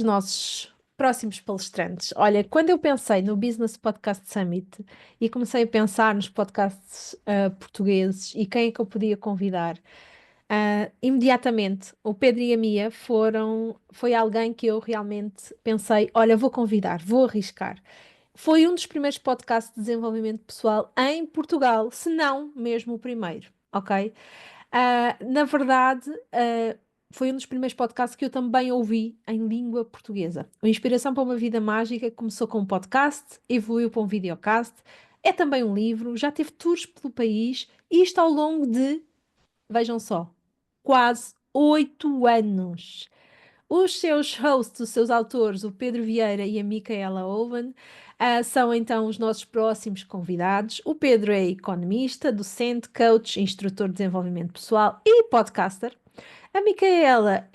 os nossos próximos palestrantes. Olha, quando eu pensei no Business Podcast Summit e comecei a pensar nos podcasts portugueses e quem é que eu podia convidar, imediatamente o Pedro e a Mia foi alguém que eu realmente pensei, olha, vou convidar, vou arriscar. Foi um dos primeiros podcasts de desenvolvimento pessoal em Portugal, se não mesmo o primeiro, ok? Na verdade, foi um dos primeiros podcasts que eu também ouvi em língua portuguesa. A Inspiração para uma Vida Mágica começou com um podcast, evoluiu para um videocast, é também um livro, já teve tours pelo país, e isto ao longo de, vejam só, quase 8 anos. Os seus hosts, os seus autores, o Pedro Vieira e a Micaela Owen, são então os nossos próximos convidados. O Pedro é economista, docente, coach, instrutor de desenvolvimento pessoal e podcaster. A Micaela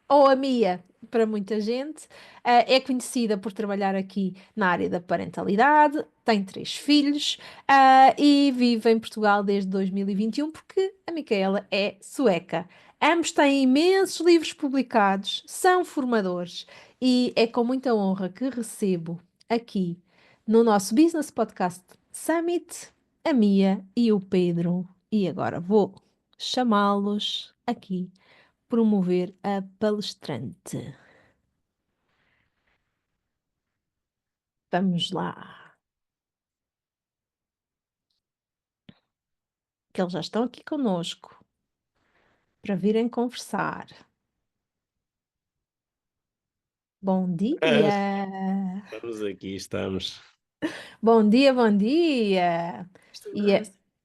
ou a Mia, para muita gente, é conhecida por trabalhar aqui na área da parentalidade, tem 3 filhos, e vive em Portugal desde 2021, porque a Micaela é sueca. Ambos têm imensos livros publicados, são formadores, e é com muita honra que recebo aqui no nosso Business Podcast Summit a Mia e o Pedro. E agora vou chamá-los aqui promover a palestrante. Vamos lá, que eles já estão aqui conosco para virem conversar. Bom Ah, dia! estamos aqui, estamos. Bom dia, bom dia! E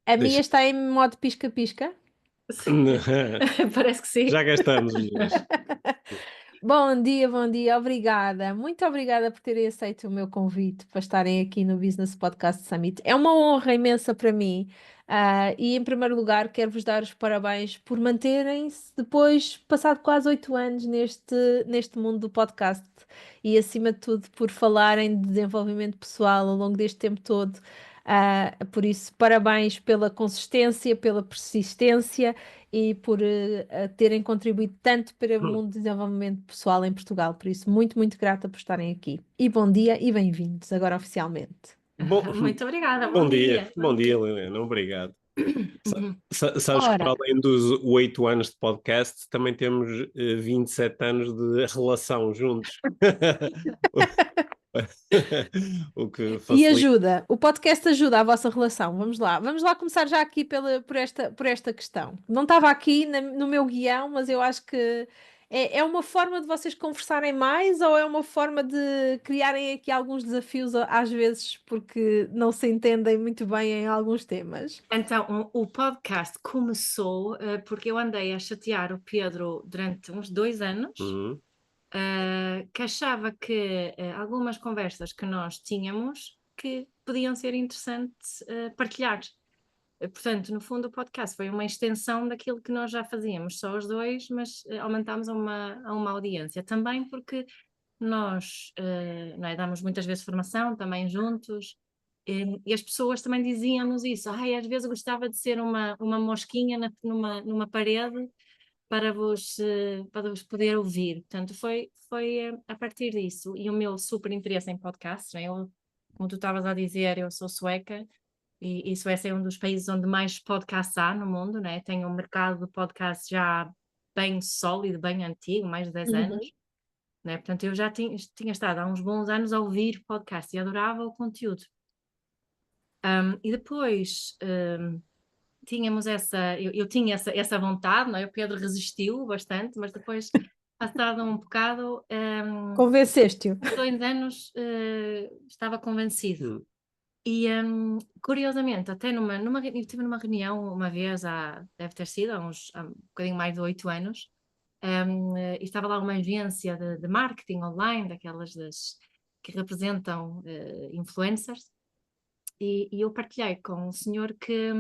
a Mia Deixa... está em modo pisca-pisca? Sim, parece que sim. Já gastamos, meninas. Bom dia, obrigada. Muito obrigada por terem aceito o meu convite para estarem aqui no Business Podcast Summit. É uma honra imensa para mim. E em primeiro lugar, quero-vos dar os parabéns por manterem-se depois, passado quase 8 anos neste mundo do podcast e, acima de tudo, por falarem de desenvolvimento pessoal ao longo deste tempo todo. Por isso, parabéns pela consistência, pela persistência e por terem contribuído tanto para o mundo do desenvolvimento pessoal em Portugal. Por isso, muito, muito grata por estarem aqui. E bom dia e bem-vindos, agora oficialmente. Bom, Muito obrigada, bom bom dia. dia. Bom dia, Liliana. Obrigado. Sabes que para Ora, além dos 8 anos de podcast, também temos 27 anos de relação juntos. O que e facilita. ajuda, o podcast ajuda a vossa relação. Vamos lá começar já aqui por esta questão. Não estava aqui no meu guião, mas eu acho que é uma forma de vocês conversarem mais ou é uma forma de criarem aqui alguns desafios às vezes porque não se entendem muito bem em alguns temas? Então, o podcast começou porque eu andei a chatear o Pedro durante uns 2 anos, Uhum. que achava que algumas conversas que nós tínhamos que podiam ser interessantes partilhar. Portanto, no fundo, o podcast foi uma extensão daquilo que nós já fazíamos, só os dois, mas aumentámos a uma audiência. Também porque nós não é, damos muitas vezes formação também juntos, e as pessoas também diziam-nos isso. Ai, às vezes eu gostava de ser uma mosquinha numa parede para vos poder ouvir. Portanto, foi a partir disso. E o meu super interesse em podcasts, né? Como tu estavas a dizer, eu sou sueca. E Suécia é um dos países onde mais podcasts há no mundo, né? Tem um mercado de podcasts já bem sólido, bem antigo, mais de 10 Uhum. anos, né? Portanto, eu já tinha estado há uns bons anos a ouvir podcasts e adorava o conteúdo. E depois tínhamos eu tinha essa vontade, não é? O Pedro resistiu bastante, mas depois, passado um bocado, Convenceste-o. 2 anos, estava convencido. Uhum. E curiosamente, até eu estive numa reunião uma vez, deve ter sido há um bocadinho mais de 8 anos, e estava lá uma agência de marketing online, daquelas que representam influencers, e eu partilhei com um senhor que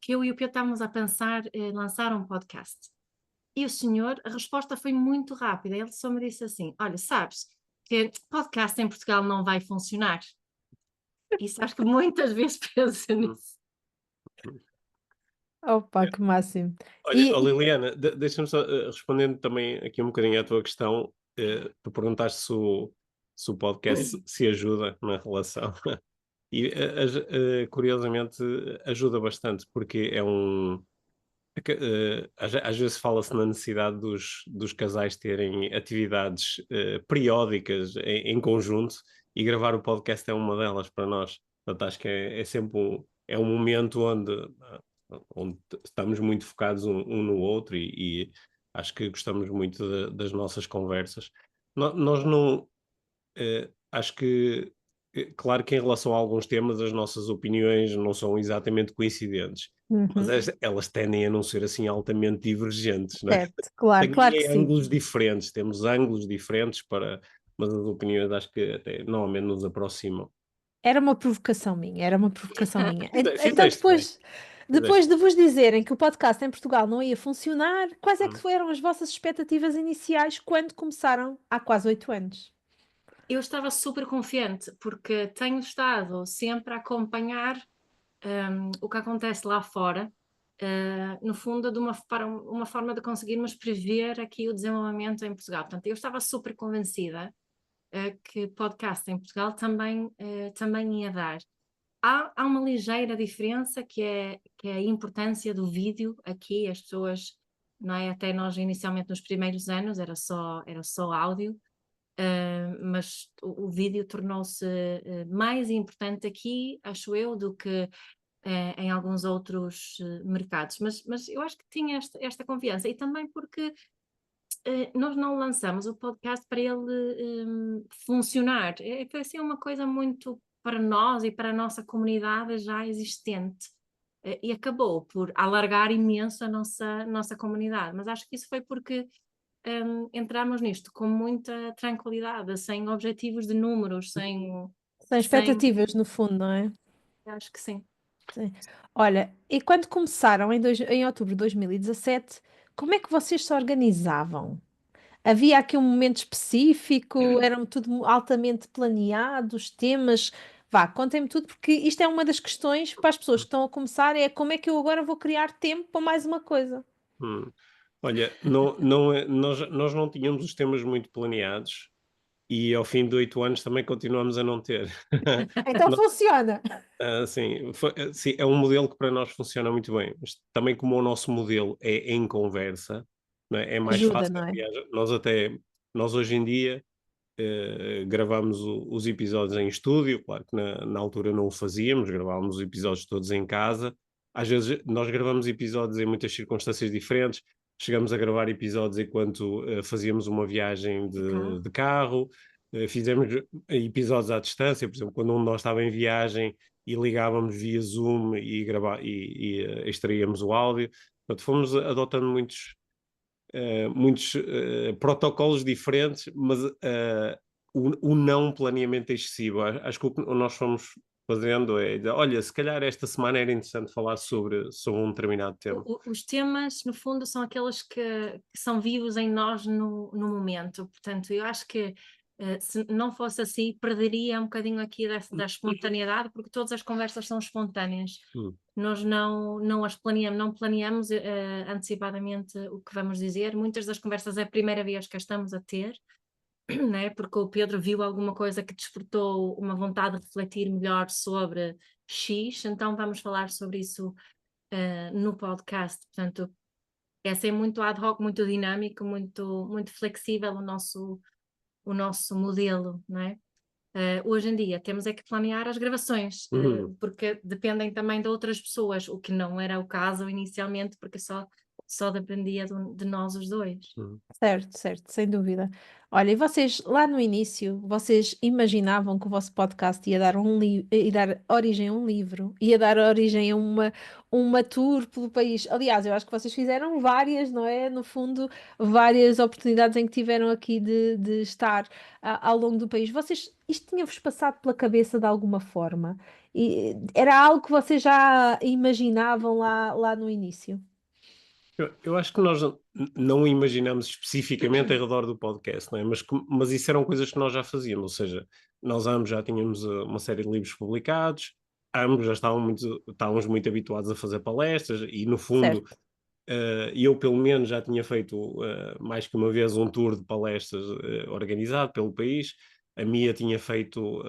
eu e o Pedro estávamos a pensar em lançar um podcast. E o senhor, a resposta foi muito rápida, ele só me disse assim: olha, sabes que podcast em Portugal não vai funcionar. E sabes que muitas vezes penso nisso. Opa, que máximo. Olha, E, Liliana, deixa-me só respondendo também aqui um bocadinho à tua questão. Tu perguntaste se o podcast se ajuda na relação. E curiosamente ajuda bastante, porque é um. Às vezes fala-se na necessidade dos casais terem atividades periódicas em conjunto, e gravar o podcast é uma delas para nós. Portanto, acho que é sempre é um momento onde estamos muito focados um no outro, e acho que gostamos muito das nossas conversas. Nós não. Acho que, claro que em relação a alguns temas, as nossas opiniões não são exatamente coincidentes, mas Uhum, elas tendem a não ser assim altamente divergentes, não é? certo, claro, claro que Tem sim. ângulos diferentes, temos ângulos diferentes mas as opiniões acho que até normalmente nos aproximam. Era uma provocação minha, era uma provocação minha. Então, Fizeste bem, depois fizeste de vos dizerem que o podcast em Portugal não ia funcionar, quais é que bem. foram as vossas expectativas iniciais quando começaram há quase 8 anos? Eu estava super confiante, porque tenho estado sempre a acompanhar o que acontece lá fora, no fundo, para uma forma de conseguirmos prever aqui o desenvolvimento em Portugal. Portanto, eu estava super convencida que podcast em Portugal também ia dar. Há uma ligeira diferença que é a importância do vídeo aqui. As pessoas, não é? Até nós inicialmente nos primeiros anos era só áudio, mas o vídeo tornou-se mais importante aqui, acho eu, do que em alguns outros mercados. Mas eu acho que tinha esta confiança, e também porque nós não lançamos o podcast para ele funcionar. Foi assim uma coisa muito para nós e para a nossa comunidade já existente. E acabou por alargar imenso a nossa comunidade. Mas acho que isso foi porque entramos nisto com muita tranquilidade, sem objetivos de números, São sem. expectativas, no fundo, não é? Acho que sim. Sim. Olha, e quando começaram em outubro de 2017, como é que vocês se organizavam? Havia aqui um momento específico? Eram tudo altamente planeados, temas? Vá, contem-me tudo, porque isto é uma das questões para as pessoas que estão a começar, é como é que eu agora vou criar tempo para mais uma coisa? Hum. Olha, nós não tínhamos os temas muito planeados, e ao fim de 8 anos também continuamos a não ter. Então funciona. Sim, sim, é um modelo que para nós funciona muito bem, mas também como o nosso modelo é em conversa, não é? É mais Ajuda, fácil. não é? Aliás, nós hoje em dia gravamos os episódios em estúdio. Claro que na altura não o fazíamos, gravávamos os episódios todos em casa. Às vezes nós gravamos episódios em muitas circunstâncias diferentes. Chegamos a gravar episódios enquanto fazíamos uma viagem De carro. de carro. Fizemos episódios à distância, por exemplo, quando um de nós estava em viagem e ligávamos via Zoom e extraíamos o áudio. Portanto, fomos adotando muitos protocolos diferentes, mas o não planeamento excessivo. Acho que o que nós fomos fazendo é, olha, se calhar esta semana era interessante falar sobre um determinado tema. Os temas, no fundo, são aqueles que são vivos em nós no momento. Portanto, eu acho que se não fosse assim, perderia um bocadinho aqui da espontaneidade, porque todas as conversas são espontâneas. Hum, Nós não as planeamos, não planeamos antecipadamente o que vamos dizer. Muitas das conversas é a primeira vez que as estamos a ter, né? Porque o Pedro viu alguma coisa que despertou uma vontade de refletir melhor sobre X, então vamos falar sobre isso no podcast. Portanto, é ser muito ad hoc, muito dinâmico, muito flexível o nosso modelo, não é? Hoje em dia temos é que planear as gravações, uhum. porque dependem também de outras pessoas, o que não era o caso inicialmente, porque só dependia de nós os dois. Uhum. Certo, certo, sem dúvida. Olha, e vocês lá no início, vocês imaginavam que o vosso podcast ia dar origem a um livro, ia dar origem a uma tour pelo país. Aliás, eu acho que vocês fizeram várias, não é? No fundo, várias oportunidades em que tiveram aqui de estar ao longo do país. Isto tinha-vos passado pela cabeça de alguma forma? E era algo que vocês já imaginavam lá no início? Eu acho que nós não imaginamos especificamente ao redor do podcast, não é? Mas isso eram coisas que nós já fazíamos, ou seja, nós ambos já tínhamos uma série de livros publicados, ambos já estávamos muito habituados a fazer palestras e, no fundo, Certo. eu pelo menos já tinha feito mais que uma vez um tour de palestras organizado pelo país. A Mia tinha feito,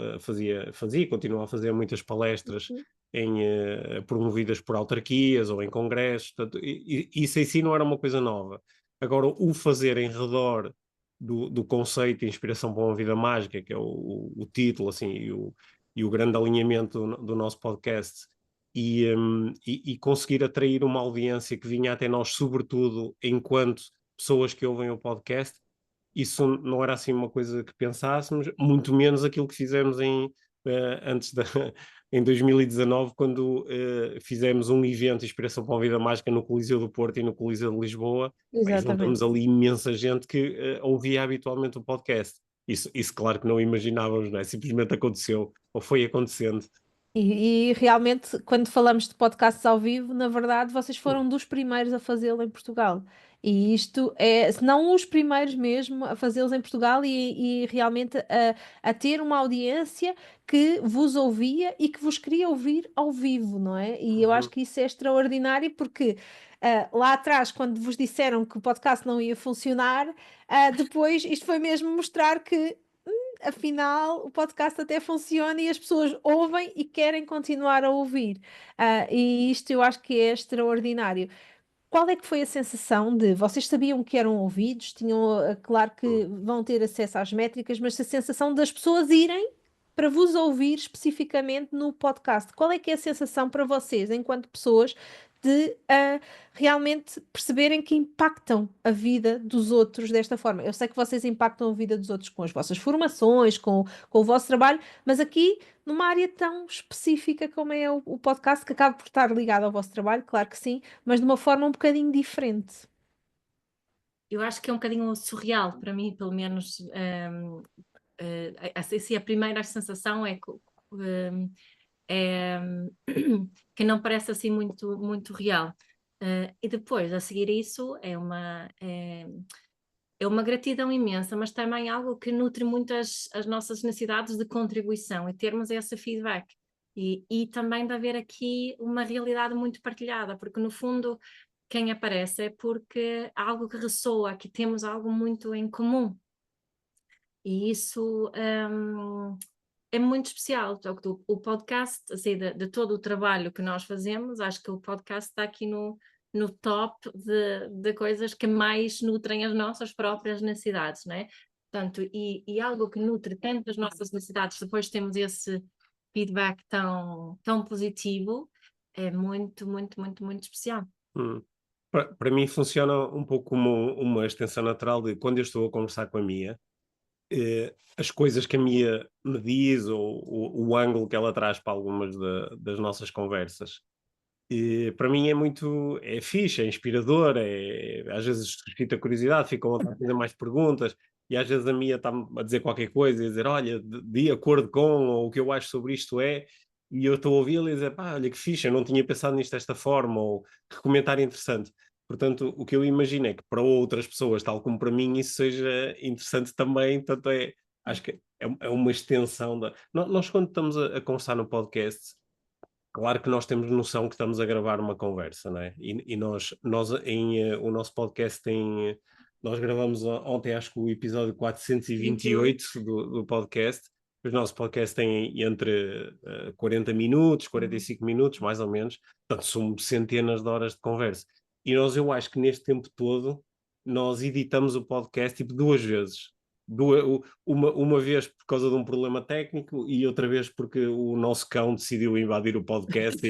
continua a fazer muitas palestras Uhum. promovidas por autarquias ou em congressos. Portanto, isso em si não era uma coisa nova. Agora, o fazer em redor do conceito de inspiração para uma vida mágica, que é o título, assim, e o grande alinhamento do nosso podcast, e conseguir atrair uma audiência que vinha até nós, sobretudo enquanto pessoas que ouvem o podcast, isso não era assim uma coisa que pensássemos, muito menos aquilo que fizemos antes em 2019, quando fizemos um evento de Inspiração para uma Vida Mágica no Coliseu do Porto e no Coliseu de Lisboa. Bem, juntamos Exatamente. ali imensa gente que ouvia habitualmente o podcast. Isso claro que não imaginávamos, não é? Simplesmente aconteceu, ou foi acontecendo. E realmente, quando falamos de podcasts ao vivo, na verdade, vocês foram dos primeiros a fazê-lo em Portugal. E isto é, se não os primeiros mesmo a fazê-los em Portugal e realmente a ter uma audiência que vos ouvia e que vos queria ouvir ao vivo, não é? E eu acho Uhum. que isso é extraordinário porque lá atrás, quando vos disseram que o podcast não ia funcionar, depois isto foi mesmo mostrar que afinal o podcast até funciona e as pessoas ouvem e querem continuar a ouvir. E isto eu acho que é extraordinário. Qual é que foi a sensação de vocês sabiam que eram ouvidos, tinham, claro que vão ter acesso às métricas, mas a sensação das pessoas irem para vos ouvir especificamente no podcast? Qual é que é a sensação para vocês, enquanto pessoas, de realmente perceberem que impactam a vida dos outros desta forma? Eu sei que vocês impactam a vida dos outros com as vossas formações, com o vosso trabalho, mas aqui numa área tão específica como é o podcast, que acaba por estar ligado ao vosso trabalho, claro que sim, mas de uma forma um bocadinho diferente. Eu acho que é um bocadinho surreal para mim, pelo menos. Assim, a primeira sensação é é, que não parece assim muito real. E depois, a seguir isso, é uma gratidão imensa, mas também algo que nutre muito as nossas necessidades de contribuição e termos esse feedback. E também de haver aqui uma realidade muito partilhada, porque no fundo quem aparece é porque há algo que ressoa, que temos algo muito em comum. E isso é muito especial. O podcast, assim, de todo o trabalho que nós fazemos, acho que o podcast está aqui no top de coisas que mais nutrem as nossas próprias necessidades, não é? Portanto, e algo que nutre tanto as nossas necessidades, depois temos esse feedback tão positivo, é muito especial. Hum. Para mim funciona um pouco como uma extensão natural de quando eu estou a conversar com a Mia, as coisas que a Mia me diz ou o ângulo que ela traz para algumas das nossas conversas. Para mim é fixe, é inspirador, às vezes suscita curiosidade, fica a vontade de fazer mais perguntas, e às vezes a Mia está-me a dizer qualquer coisa e a dizer, olha, de acordo com, ou o que eu acho sobre isto é, e eu estou a ouvi-la e dizer, pá, olha que fixe, eu não tinha pensado nisto desta forma, ou que comentário interessante. Portanto, o que eu imagino é que para outras pessoas, tal como para mim, isso seja interessante também, portanto acho que é uma extensão da... Nós quando estamos a conversar no podcast, claro que nós temos noção que estamos a gravar uma conversa, não é? E o nosso podcast nós gravamos ontem, acho que o episódio 428 do podcast. O nosso podcast tem entre 40 minutos, 45 minutos, mais ou menos. Portanto, são centenas de horas de conversa. E eu acho que neste tempo todo, nós editamos o podcast tipo 2 vezes. Uma vez por causa de um problema técnico e outra vez porque o nosso cão decidiu invadir o podcast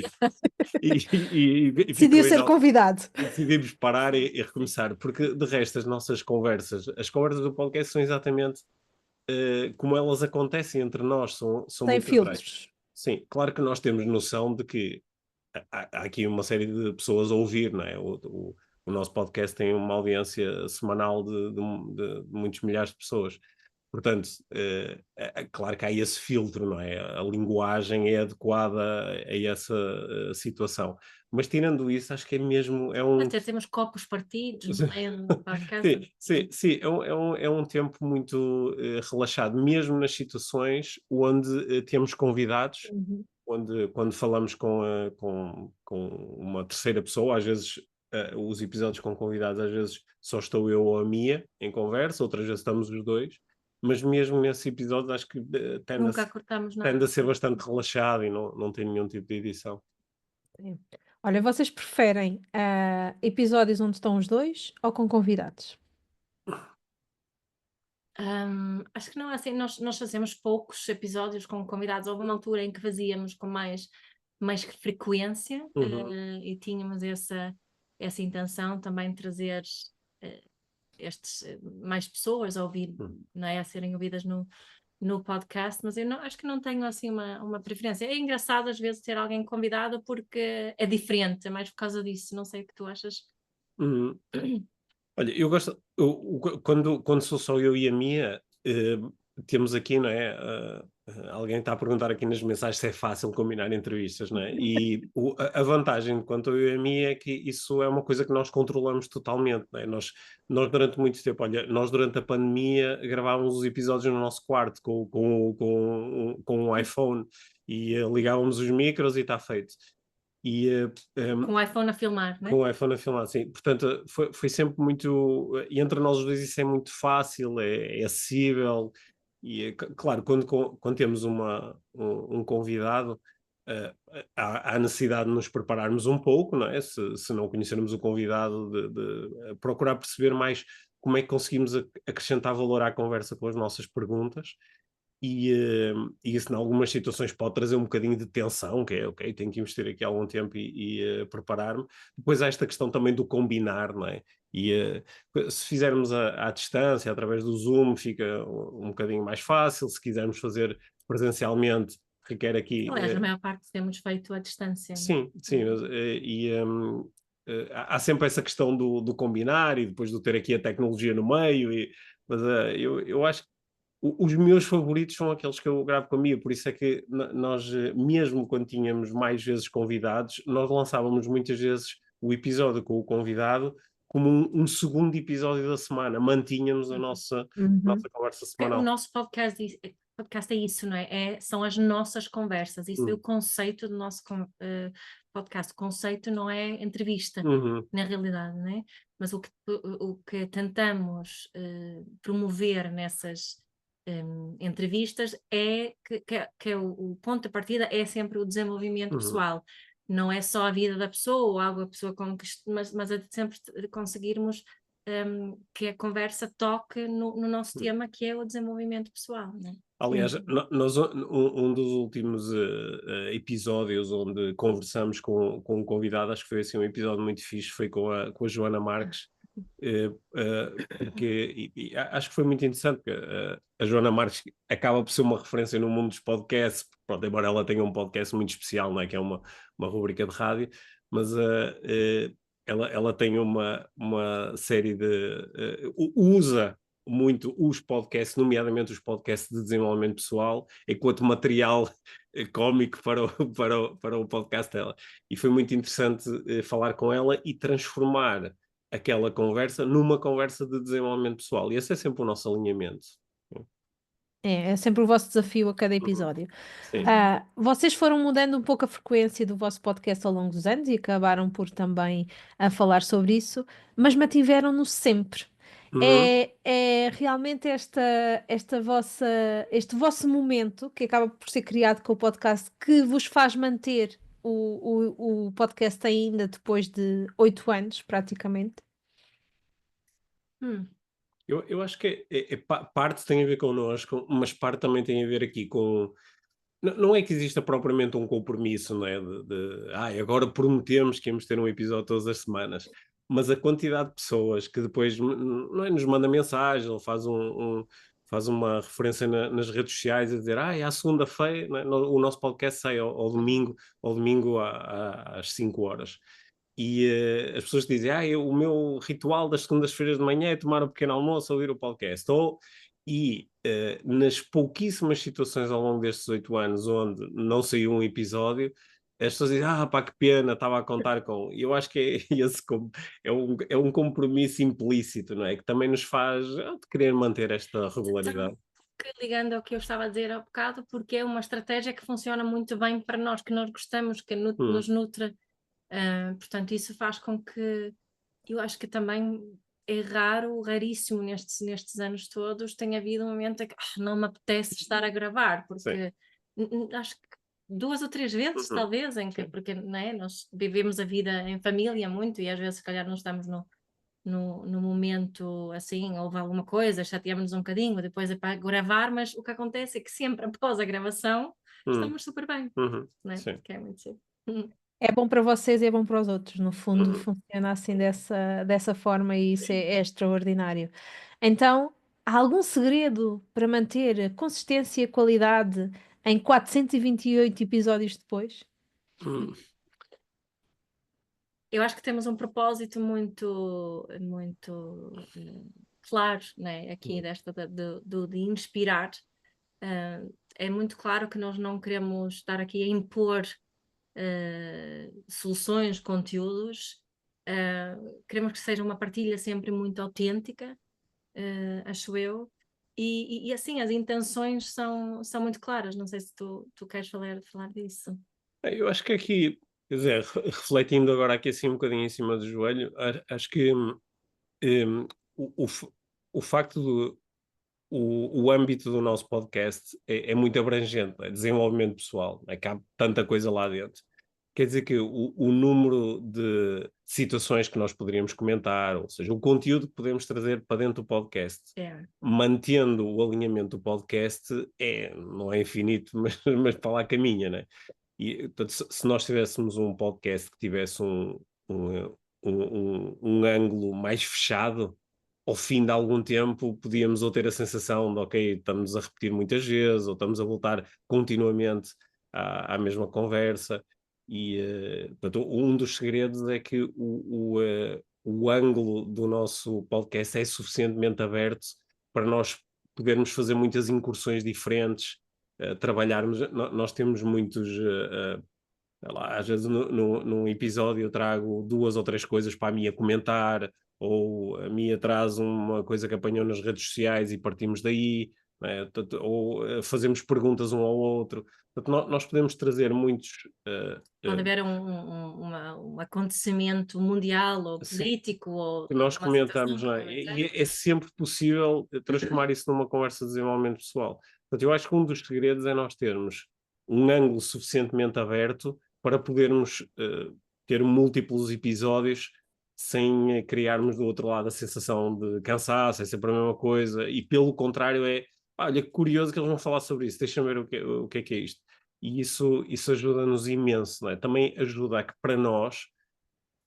e Decidiu ficou ser convidado. e decidimos parar e recomeçar, porque de resto as conversas do podcast são exatamente como elas acontecem entre nós, são Sem muito naturais. filtros. Sim, claro que nós temos noção de que há aqui uma série de pessoas a ouvir, não é? O nosso podcast tem uma audiência semanal de muitos milhares de pessoas. Portanto, claro que há esse filtro, não é? A linguagem é adequada a essa situação. Mas tirando isso, acho que é mesmo. Até temos copos partidos no meio do podcast. Sim, é um tempo muito relaxado, mesmo nas situações onde temos convidados, Uhum. quando falamos com uma terceira pessoa, às vezes os episódios com convidados, às vezes só estou eu ou a Mia em conversa, outras vezes estamos os dois, mas mesmo nesses episódios acho que Nunca cortamos nada. tende a ser bastante relaxado e não tem nenhum tipo de edição. Sim. Olha, vocês preferem episódios onde estão os dois ou com convidados? Acho que não é assim, nós fazemos poucos episódios com convidados. Houve uma altura em que fazíamos com mais frequência, e tínhamos essa intenção também de trazer mais pessoas a ouvir, não é? A serem ouvidas no podcast, mas eu acho que não tenho assim uma preferência. É engraçado às vezes ter alguém convidado porque é diferente, é mais por causa disso. Não sei o que tu achas. Uhum. Olha, eu gosto, quando sou só eu e a Mia, temos aqui, não é? Alguém está a perguntar aqui nas mensagens se é fácil combinar entrevistas, não é? E a vantagem de quanto eu e a Mia é que isso é uma coisa que nós controlamos totalmente, não é? Nós durante muito tempo, olha, nós durante a pandemia gravávamos os episódios no nosso quarto com um iPhone e ligávamos os micros e está feito. Com o iPhone a filmar, não é? Com o iPhone a filmar, sim. Portanto, foi sempre muito. E entre nós os dois isso é muito fácil, é acessível. E, claro, quando temos um convidado, há necessidade de nos prepararmos um pouco, não é? Se não conhecermos o convidado, de procurar perceber mais como é que conseguimos acrescentar valor à conversa com as nossas perguntas. E isso, em algumas situações, pode trazer um bocadinho de tensão, que é ok, tenho que investir aqui algum tempo e preparar-me. Depois há esta questão também do combinar, não é? Se fizermos à distância, através do Zoom, fica um bocadinho mais fácil. Se quisermos fazer presencialmente, requer aqui. Aliás, a maior parte temos feito à distância. Sim, sim. Há sempre essa questão do combinar e depois do ter aqui a tecnologia no meio. Mas eu acho que os meus favoritos são aqueles que eu gravo com a Mia, por isso é que nós, mesmo quando tínhamos mais vezes convidados, nós lançávamos muitas vezes o episódio com o convidado como um segundo episódio da semana, mantínhamos a nossa conversa O semanal. nosso podcast é isso, não é? São as nossas conversas, isso é o conceito do nosso podcast. O conceito não é entrevista, na realidade, não é? Mas o que tentamos promover nessas entrevistas é que é o ponto de partida é sempre o desenvolvimento pessoal. Não é só a vida da pessoa ou algo a pessoa conquistou, mas é de sempre conseguirmos que a conversa toque no nosso tema, que é o desenvolvimento pessoal, né? Aliás, um dos últimos episódios onde conversamos com um convidado, acho que foi assim um episódio muito fixe, foi com a Joana Marques, porque acho que foi muito interessante, porque a Joana Marques acaba por ser uma referência no mundo dos podcasts, pronto, embora ela tenha um podcast muito especial, não é? Que é uma rubrica de rádio, mas ela tem uma série de... usa muito os podcasts, nomeadamente os podcasts de desenvolvimento pessoal, enquanto material cómico para o podcast dela. E foi muito interessante falar com ela e transformar aquela conversa numa conversa de desenvolvimento pessoal. E esse é sempre o nosso alinhamento. É sempre o vosso desafio a cada episódio. Sim. Vocês foram mudando um pouco a frequência do vosso podcast ao longo dos anos e acabaram por também a falar sobre isso, mas mantiveram-no sempre. É realmente este vosso momento que acaba por ser criado com o podcast que vos faz manter o podcast ainda depois de 8 anos, praticamente. Eu acho que parte tem a ver connosco, mas parte também tem a ver aqui com... Não é que exista propriamente um compromisso, não é? Agora prometemos que íamos ter um episódio todas as semanas, mas a quantidade de pessoas que depois não é, nos manda mensagem ou faz uma referência nas redes sociais a dizer à segunda-feira, não é? O nosso podcast sai ao domingo às 5 horas. E as pessoas dizem, o meu ritual das segundas-feiras de manhã é tomar um pequeno almoço, ouvir o podcast. Nas pouquíssimas situações ao longo destes 8 anos onde não saiu um episódio, as pessoas dizem, pá, que pena, estava a contar com... E eu acho que é um compromisso implícito, não é? Que também nos faz de querer manter esta regularidade. ligando ao que eu estava a dizer há bocado, porque é uma estratégia que funciona muito bem para nós, que nós gostamos, que nos nutre. Portanto, isso faz com que eu acho que também é raríssimo nestes anos todos, tem havido um momento em que não me apetece estar a gravar, porque acho que 2 ou 3 vezes, talvez, em que, porque né, nós vivemos a vida em família muito e às vezes, se calhar, não estamos no momento assim, houve alguma coisa, chateamos-nos um bocadinho, depois é para gravar, mas o que acontece é que sempre após a gravação estamos super bem, né? Que é muito cedo. É bom para vocês e é bom para os outros. No fundo, funciona assim dessa forma e isso é extraordinário. Então, há algum segredo para manter a consistência e a qualidade em 428 episódios depois? Eu acho que temos um propósito muito, muito claro, né? Aqui de inspirar. É muito claro que nós não queremos estar aqui a impor soluções, conteúdos. Queremos que seja uma partilha sempre muito autêntica, acho eu. E assim, as intenções são muito claras. Não sei se tu queres falar disso. Eu acho que aqui, quer dizer, refletindo agora aqui assim um bocadinho em cima do joelho, acho que o facto do o âmbito do nosso podcast é muito abrangente, é desenvolvimento pessoal, cabe tanta coisa lá dentro. Quer dizer que o número de situações que nós poderíamos comentar, ou seja, o conteúdo que podemos trazer para dentro do podcast, mantendo o alinhamento do podcast, não é infinito, mas para lá caminha, né? E, portanto, se nós tivéssemos um podcast que tivesse um ângulo mais fechado, ao fim de algum tempo podíamos ou ter a sensação de, ok, estamos a repetir muitas vezes, ou estamos a voltar continuamente à mesma conversa. E, portanto, um dos segredos é que o ângulo do nosso podcast é suficientemente aberto para nós podermos fazer muitas incursões diferentes, trabalharmos. Nós temos muitos. Lá, às vezes num episódio eu trago 2 ou 3 coisas para a Mia comentar, ou a Mia traz uma coisa que apanhou nas redes sociais e partimos daí, né? Ou fazemos perguntas um ao outro. Portanto, nós podemos trazer muitos... Pode haver um acontecimento mundial ou político ou que nós comentamos, não é? E é sempre possível transformar isso numa conversa de desenvolvimento pessoal. Portanto, eu acho que um dos segredos é nós termos um ângulo suficientemente aberto para podermos ter múltiplos episódios sem criarmos do outro lado a sensação de cansaço, é sempre a mesma coisa, e pelo contrário olha, que curioso que eles vão falar sobre isso, deixa-me ver o que é isto. E isso ajuda-nos imenso, não é? Também ajuda a que para nós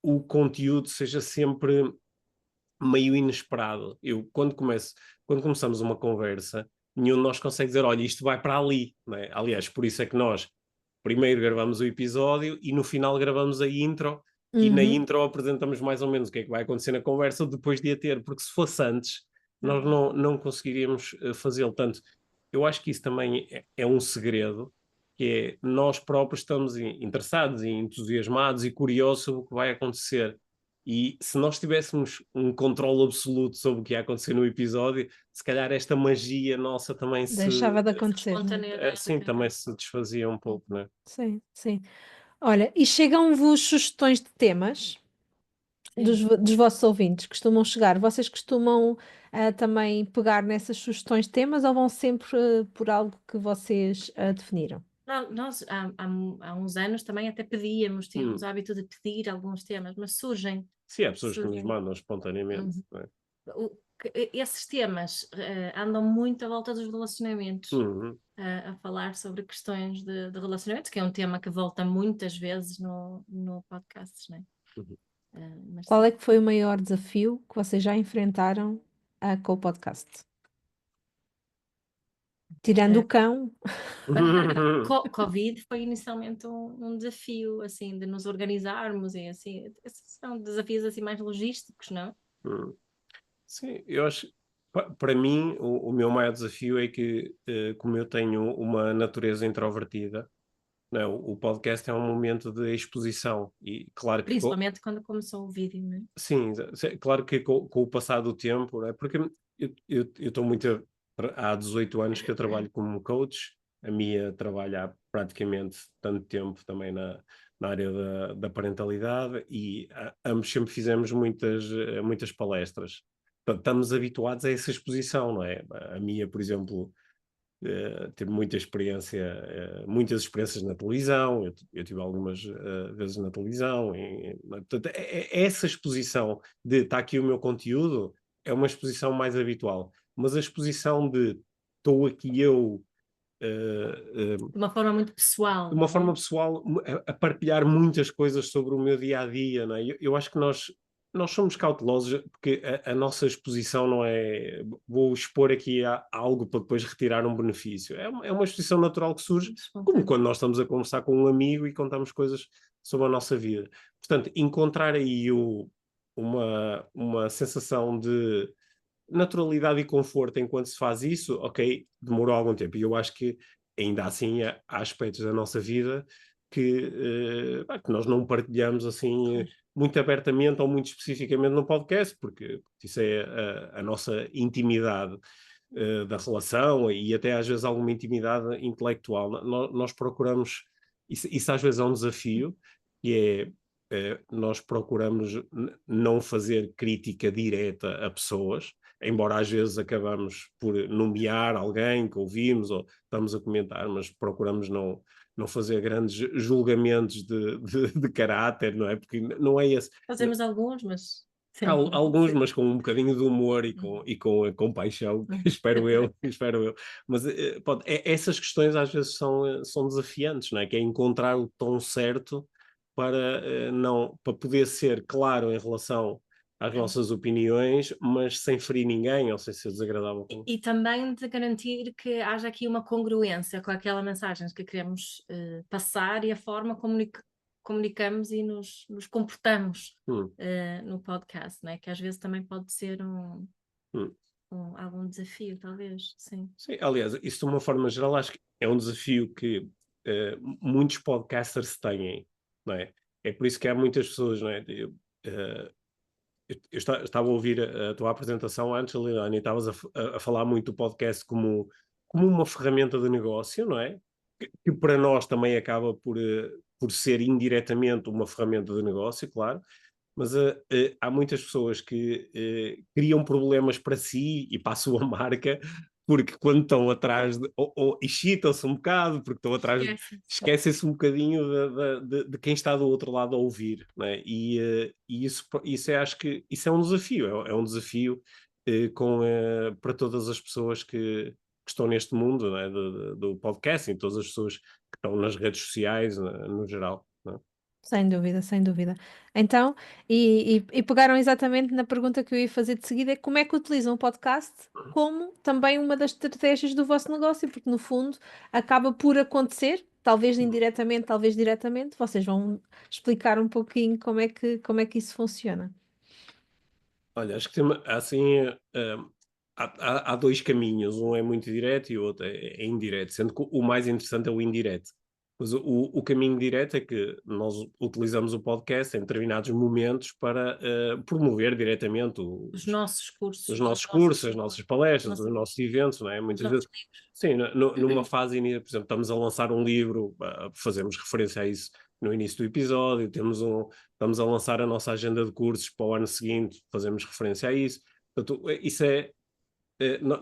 o conteúdo seja sempre meio inesperado. Quando começamos uma conversa, nenhum de nós consegue dizer, olha, isto vai para ali, não é? Aliás, por isso é que nós primeiro gravamos o episódio e no final gravamos a intro, e na intro apresentamos mais ou menos o que é que vai acontecer na conversa depois de a ter, porque se fosse antes, nós não conseguiríamos fazê-lo. Tanto, eu acho que isso também é um segredo, que é nós próprios estamos interessados e entusiasmados e curiosos sobre o que vai acontecer. E se nós tivéssemos um controle absoluto sobre o que ia acontecer no episódio, se calhar esta magia nossa também deixava de acontecer. Sim, também se desfazia um pouco, não é? Sim, sim. Olha, e chegam-vos sugestões de temas dos vossos ouvintes? Costumam chegar? Vocês costumam também pegar nessas sugestões de temas ou vão sempre por algo que vocês definiram? Nós há uns anos também até tínhamos o hábito de pedir alguns temas, mas surgem. Sim, há pessoas que nos mandam espontaneamente. Não é? Esses temas andam muito à volta dos relacionamentos, a falar sobre questões de relacionamentos, que é um tema que volta muitas vezes no podcast, não é? Qual é que foi o maior desafio que vocês já enfrentaram com o podcast? Tirando o cão. Covid foi inicialmente um desafio, assim, de nos organizarmos e assim, esses são desafios assim mais logísticos, não? Sim, eu acho, para mim, o meu maior desafio é que, como eu tenho uma natureza introvertida, não, o podcast é um momento de exposição e claro que... Principalmente quando começou o vídeo, não é? Sim, claro que com o passar do tempo, não é? Porque eu estou muito há 18 anos que eu trabalho como coach, a Mia trabalha há praticamente tanto tempo também na área da parentalidade e ambos sempre fizemos muitas palestras. Portanto, estamos habituados a essa exposição, não é? A Mia, por exemplo, teve muitas experiências na televisão, eu tive algumas vezes na televisão. Portanto, essa exposição de está aqui o meu conteúdo é uma exposição mais habitual, mas a exposição de estou aqui eu De uma forma muito pessoal. de uma forma pessoal, a partilhar muitas coisas sobre o meu dia a dia, não é? Eu acho que nós somos cautelosos, porque a nossa exposição não é vou expor aqui algo para depois retirar um benefício. É uma exposição natural que surge, como quando nós estamos a conversar com um amigo e contamos coisas sobre a nossa vida. Portanto, encontrar aí uma sensação de naturalidade e conforto enquanto se faz isso, ok, demorou algum tempo. E eu acho que ainda assim há aspectos da nossa vida que nós não partilhamos assim muito abertamente ou muito especificamente no podcast, porque isso é a nossa intimidade da relação e até às vezes alguma intimidade intelectual. Nós procuramos, isso às vezes é um desafio, que nós procuramos não fazer crítica direta a pessoas, embora às vezes acabamos por nomear alguém que ouvimos ou estamos a comentar, mas procuramos não fazer grandes julgamentos de caráter, não é? Porque não é esse. Fazemos alguns, mas... Há alguns, mas com um bocadinho de humor e com compaixão, espero eu. Mas pronto, essas questões às vezes são desafiantes, não é? Que é encontrar o tom certo para poder ser claro em relação às nossas opiniões, mas sem ferir ninguém ou sem ser desagradável. E também de garantir que haja aqui uma congruência com aquela mensagem que queremos passar e a forma como comunicamos e nos comportamos no podcast, né? Que às vezes também pode ser algum desafio, talvez, sim. Sim, aliás, isso de uma forma geral acho que é um desafio que muitos podcasters têm, não é? É por isso que há muitas pessoas, não é? Eu estava a ouvir a tua apresentação antes, Liliane, e estavas a falar muito do podcast como uma ferramenta de negócio, não é? Que para nós também acaba por ser indiretamente uma ferramenta de negócio, claro, mas há muitas pessoas que criam problemas para si e para a sua marca, porque quando estão atrás, ou excitam-se um bocado, porque estão atrás, esquecem-se um bocadinho de quem está do outro lado a ouvir, não é? E isso acho que isso é um desafio, é um desafio para todas as pessoas que estão neste mundo, não é? do podcasting, todas as pessoas que estão nas redes sociais, no geral, não é? Sem dúvida, sem dúvida. Então, e pegaram exatamente na pergunta que eu ia fazer de seguida, é como é que utilizam o podcast como também uma das estratégias do vosso negócio, porque no fundo acaba por acontecer, talvez indiretamente, talvez diretamente, vocês vão explicar um pouquinho como é que isso funciona. Olha, acho que assim, há dois caminhos, um é muito direto e o outro é indireto, sendo que o mais interessante é o indireto. Mas o caminho direto é que nós utilizamos o podcast em determinados momentos para promover diretamente os nossos cursos, as nossas palestras, os nossos eventos, não é? Muitas vezes, sim, numa fase, por exemplo, estamos a lançar um livro, fazemos referência a isso no início do episódio, estamos a lançar a nossa agenda de cursos para o ano seguinte, fazemos referência a isso. Portanto, isso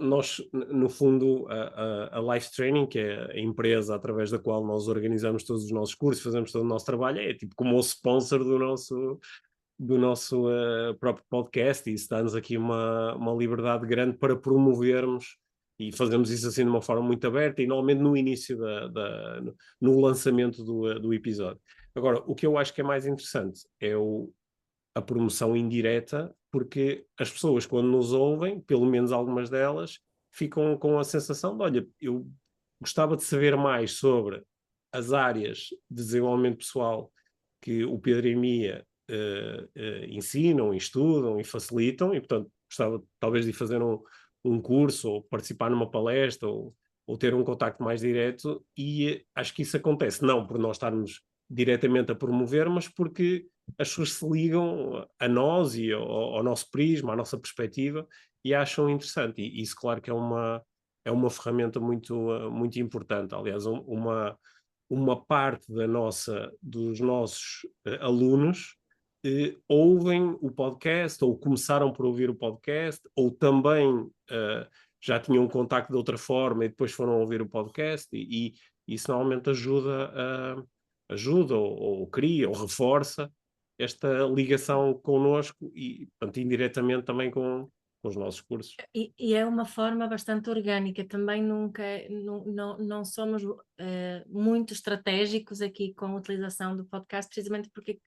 nós, no fundo, a Life Training, que é a empresa através da qual nós organizamos todos os nossos cursos, fazemos todo o nosso trabalho, é tipo como o sponsor do nosso próprio podcast, e isso dá-nos aqui uma liberdade grande para promovermos, e fazemos isso assim de uma forma muito aberta, e normalmente no início, no lançamento do episódio. Agora, o que eu acho que é mais interessante é a promoção indireta, porque as pessoas, quando nos ouvem, pelo menos algumas delas, ficam com a sensação de, olha, eu gostava de saber mais sobre as áreas de desenvolvimento pessoal que o Pedro e a Mia ensinam, estudam e facilitam, e portanto gostava talvez de fazer um curso, ou participar numa palestra, ou ter um contacto mais direto, e acho que isso acontece não por nós estarmos diretamente a promover, mas porque as pessoas se ligam a nós e ao nosso prisma, à nossa perspectiva, e acham interessante. E isso, claro, que é é uma ferramenta muito importante. Aliás, uma parte dos nossos alunos ouvem o podcast, ou começaram por ouvir o podcast, ou também já tinham um contacto de outra forma e depois foram ouvir o podcast, e isso normalmente ajuda ou cria, ou reforça esta ligação connosco e, portanto, indiretamente também com os nossos cursos. E é uma forma bastante orgânica, também não somos muito estratégicos aqui com a utilização do podcast, precisamente porque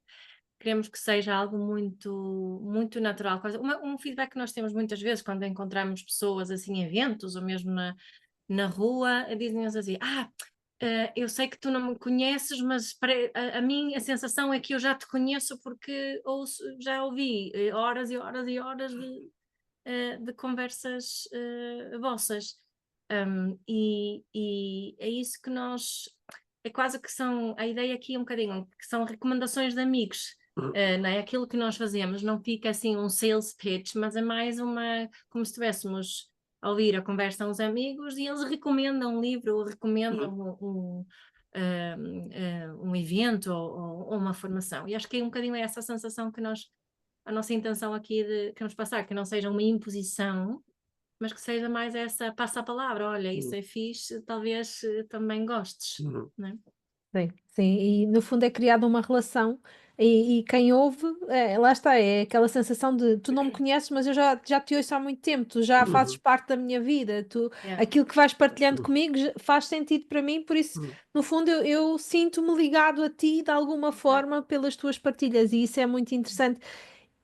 queremos que seja algo muito natural. Um feedback que nós temos muitas vezes quando encontramos pessoas assim em eventos ou mesmo na rua, dizem-nos assim, eu sei que tu não me conheces, mas a mim a sensação é que eu já te conheço porque já ouvi horas e horas e horas de conversas vossas. E é isso que é quase que a ideia aqui é um bocadinho, que são recomendações de amigos, não é? Aquilo que nós fazemos não fica assim um sales pitch, mas é mais como se estivéssemos a ouvir a conversa a uns amigos e eles recomendam um livro, ou recomendam um evento ou uma formação. E acho que é um bocadinho essa sensação que a nossa intenção aqui de queremos passar, que não seja uma imposição, mas que seja mais essa, passa a palavra, olha, isso é fixe, talvez também gostes, não é? Sim, sim, e no fundo é criada uma relação e quem ouve, lá está, é aquela sensação de tu não me conheces, mas eu já te ouço há muito tempo, tu já fazes parte da minha vida, aquilo que vais partilhando comigo faz sentido para mim, por isso, no fundo, eu sinto-me ligado a ti de alguma forma pelas tuas partilhas e isso é muito interessante.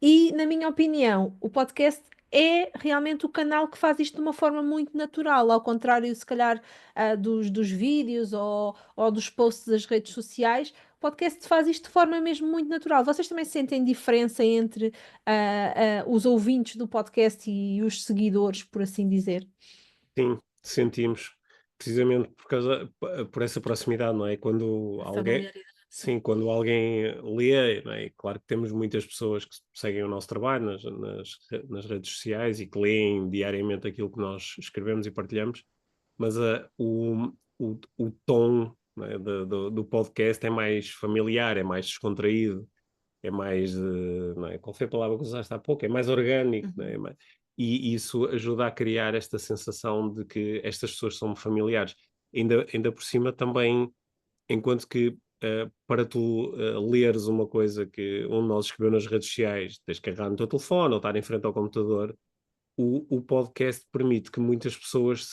E, na minha opinião, o podcast é realmente o canal que faz isto de uma forma muito natural, ao contrário, se calhar, dos vídeos ou dos posts das redes sociais. O podcast faz isto de forma mesmo muito natural. Vocês também sentem diferença entre os ouvintes do podcast e os seguidores, por assim dizer? Sim, sentimos, precisamente por essa proximidade, não é? Quando alguém, Familiaridade, sim, quando alguém lê, não é? Claro que temos muitas pessoas que seguem o nosso trabalho nas redes sociais e que leem diariamente aquilo que nós escrevemos e partilhamos, mas o tom, não é, do podcast é mais familiar, é mais descontraído, é mais, não é? Qual foi a palavra que usaste há pouco? É mais orgânico, não é? E isso ajuda a criar esta sensação de que estas pessoas são familiares. Ainda por cima também, enquanto que para tu leres uma coisa que um de nós escreveu nas redes sociais, tens que agarrar no teu telefone ou estar em frente ao computador, o podcast permite que muitas pessoas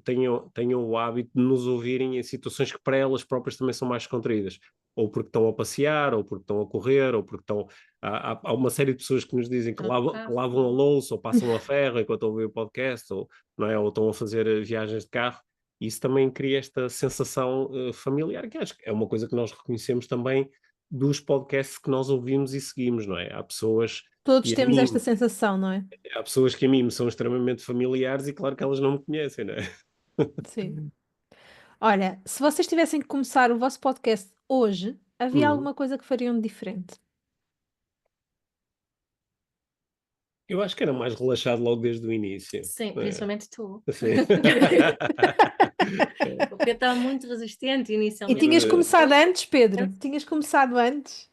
tenham o hábito de nos ouvirem em situações que para elas próprias também são mais descontraídas. Ou porque estão a passear, ou porque estão a correr, ou porque estão. Há uma série de pessoas que nos dizem que lavam a louça, ou passam a ferro enquanto ouvem o podcast, ou, não é? Ou estão a fazer viagens de carro. Isso também cria esta sensação familiar, que acho que é uma coisa que nós reconhecemos também dos podcasts que nós ouvimos e seguimos, não é? Todos que a temos mim esta sensação, não é? há pessoas que a mim me são extremamente familiares e claro que elas não me conhecem, não é? Sim. Olha, se vocês tivessem que começar o vosso podcast hoje, havia Uhum. alguma coisa que fariam de diferente? Eu acho que era mais relaxado logo desde o início. sim, Não é? principalmente tu. Sim. O Pedro estava muito resistente E inicialmente. tinhas começado Hoje, antes, Pedro? Tinhas começado antes?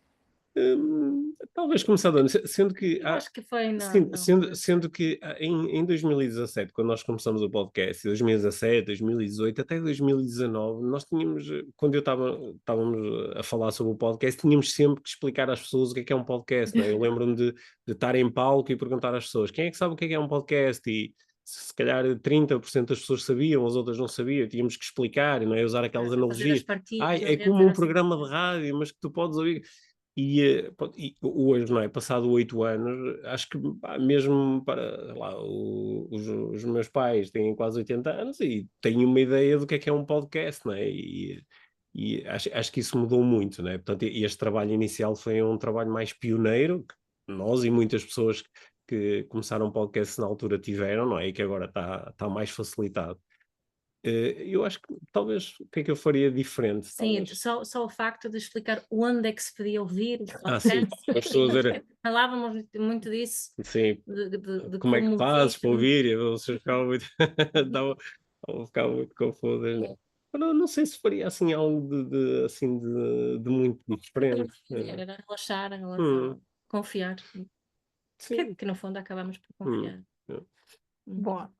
Talvez começado antes, sendo que eu acho que foi na sendo que em 2017, quando nós começamos o podcast, 2017, 2018, até 2019, nós tínhamos, quando estávamos a falar sobre o podcast, tínhamos sempre que explicar às pessoas o que é um podcast, não é? Eu lembro-me de estar em palco e perguntar às pessoas, quem é que sabe o que é um podcast? E se calhar 30% das pessoas sabiam, as outras não sabiam, tínhamos que explicar, não é? Usar aquelas fazer as analogias. partilhas, É ia como dizer um assim. programa de rádio, mas que tu podes ouvir. Pronto, e hoje, não é? Passado 8 anos, acho que mesmo para lá, os meus pais têm quase 80 anos e têm uma ideia do que é um podcast, não é? E acho que isso mudou muito, não é? Portanto, este trabalho inicial foi um trabalho mais pioneiro, que nós e muitas pessoas que começaram o podcast na altura tiveram, não é? E que agora está mais facilitado. Eu acho que talvez o que é que eu faria diferente? Sim, Talvez. só o facto de explicar onde é que se podia ouvir os Sim, podcasts. as pessoas eram. Falávamos muito disso, Sim, de como é que como fazes para isso. ouvir? E vocês ficavam muito. Dava- Vou ficar muito confuso. Não sei se faria assim algo assim de muito diferente. Era relaxar em relação Hum, a confiar, sim. que no fundo acabamos por Hum, confiar. é. Boa.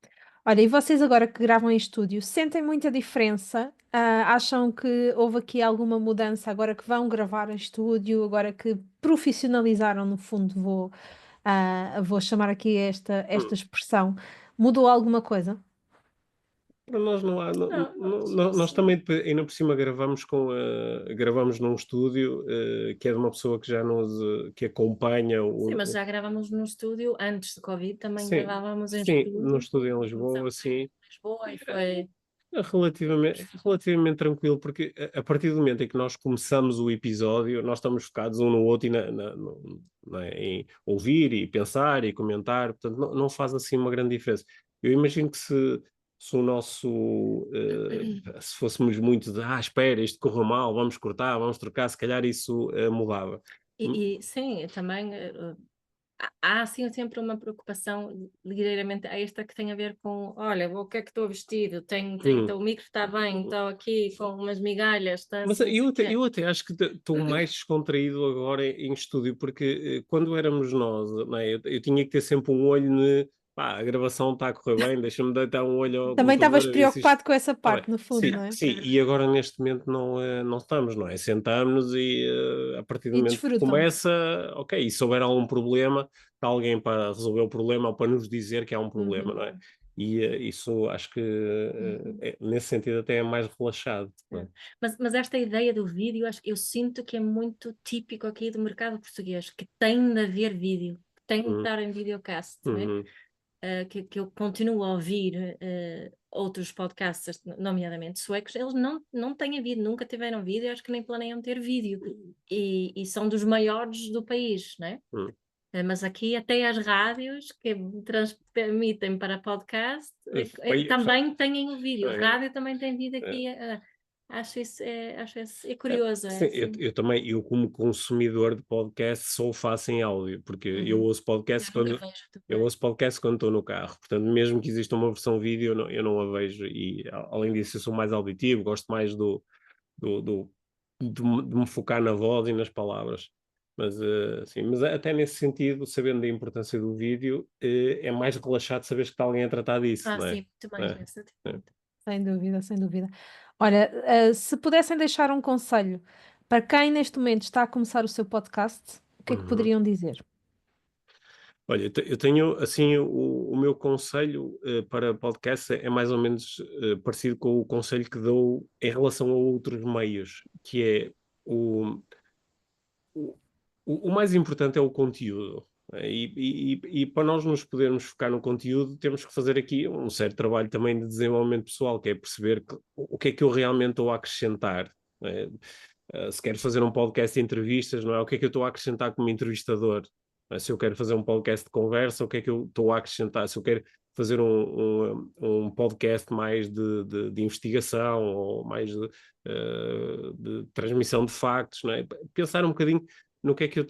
Olha, e vocês agora que gravam em estúdio, sentem muita diferença? Acham que houve aqui alguma mudança agora que vão gravar em estúdio, agora que profissionalizaram, no fundo, vou chamar aqui esta Hum. expressão. Mudou alguma coisa? Para nós não há, Não, nós também ainda por cima gravamos num estúdio que é de uma pessoa que já que acompanha sim, mas já gravamos no estúdio antes do Covid, também sim, gravávamos em sim, no estúdio. estúdio em Lisboa, Começámos sim. em Lisboa e foi. É relativamente tranquilo, porque a partir do momento em que nós começamos o episódio, nós estamos focados um no outro e em ouvir e pensar e comentar, portanto, não faz assim uma grande diferença. Eu imagino que se o nosso, se fôssemos muito espera, isto correu mal, vamos cortar, vamos trocar, se calhar isso mudava. Sim, também há assim sempre uma preocupação ligeiramente extra que tem a ver com, olha, o que é que estou vestido? Hum. O micro está bem, estou aqui com umas migalhas, está Mas assim, não sei o quê. eu até acho que estou mais descontraído agora em estúdio, porque quando éramos nós, não é, eu tinha que ter sempre um olho a gravação está a correr bem, deixa-me deitar um olho ao Também estavas computador a ver se isto preocupado com essa está bem. parte, no fundo, Sim, não é? sim, e agora neste momento não estamos, não é? Sentamos-nos e a partir do E momento que desfrutam. começa, ok, e se houver algum problema, está alguém para resolver o problema ou para nos dizer que há um problema, Uhum. não é? E isso acho que nesse sentido até é mais relaxado. Não é? Mas esta ideia do vídeo, eu sinto que é muito típico aqui do mercado português, que tem de haver vídeo, que tem de Hum, estar em videocast, não é? uhum. Que eu continuo a ouvir outros podcasters, nomeadamente suecos, eles não têm vídeo, nunca tiveram vídeo, acho que nem planeiam ter vídeo, e são dos maiores do país, né? Hum. Mas aqui até as rádios que transmitem para podcast também têm o vídeo, É, rádio também tem vídeo é. aqui, acho isso curioso. Sim, Assim. eu também, eu como consumidor de podcast só o faço em áudio, porque eu Uhum. ouço podcast Eu nunca quando vejo eu também. ouço podcast quando estou no carro, portanto, mesmo que exista uma versão vídeo, eu não a vejo, e além disso eu sou mais auditivo, gosto mais do, do- de me focar na voz e nas palavras. Mas, sim, mas até nesse sentido, sabendo da importância do vídeo, é mais relaxado saber que está alguém a tratar disso, não é? Sim, muito mais É, nessa. é. Sem dúvida, sem dúvida. Olha, se pudessem deixar um conselho para quem neste momento está a começar o seu podcast, o que é que Uhum. poderiam dizer? Olha, eu tenho, assim, o meu conselho para podcast é mais ou menos parecido com o conselho que dou em relação a outros meios, que é o, o, o mais importante é o conteúdo. E para nós nos podermos focar no conteúdo, temos que fazer aqui um certo trabalho também de desenvolvimento pessoal, que é perceber o que é que eu realmente estou a acrescentar. Não é? Se quero fazer um podcast de entrevistas, não é? O que é que eu estou a acrescentar como entrevistador? Não é? Se eu quero fazer um podcast de conversa, o que é que eu estou a acrescentar? Se eu quero fazer um podcast mais de investigação ou mais de transmissão de factos, não é? Pensar um bocadinho no que é que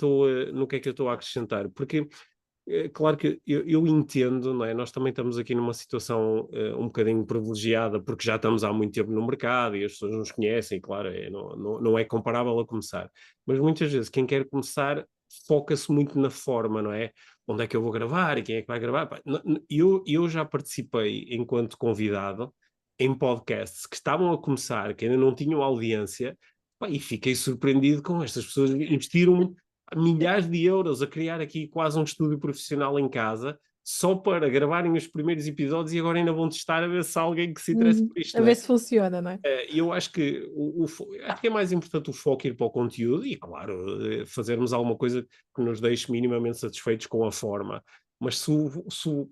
no que é que eu estou a acrescentar, porque claro que eu entendo, não é? Nós também estamos aqui numa situação um bocadinho privilegiada, porque já estamos há muito tempo no mercado e as pessoas nos conhecem, claro, não é comparável a começar. Mas muitas vezes quem quer começar foca-se muito na forma, não é? Onde é que eu vou gravar e quem é que vai gravar? Pá, eu já participei enquanto convidado em podcasts que estavam a começar, que ainda não tinham audiência, pá, e fiquei surpreendido com estas pessoas investiram milhares de euros a criar aqui quase um estúdio profissional em casa, só para gravarem os primeiros episódios e agora ainda vão testar a ver se há alguém que se interessa por isto, A não ver é? se funciona, não é? Eu acho que acho que é mais importante o foco ir para o conteúdo e, claro, fazermos alguma coisa que nos deixe minimamente satisfeitos com a forma. Mas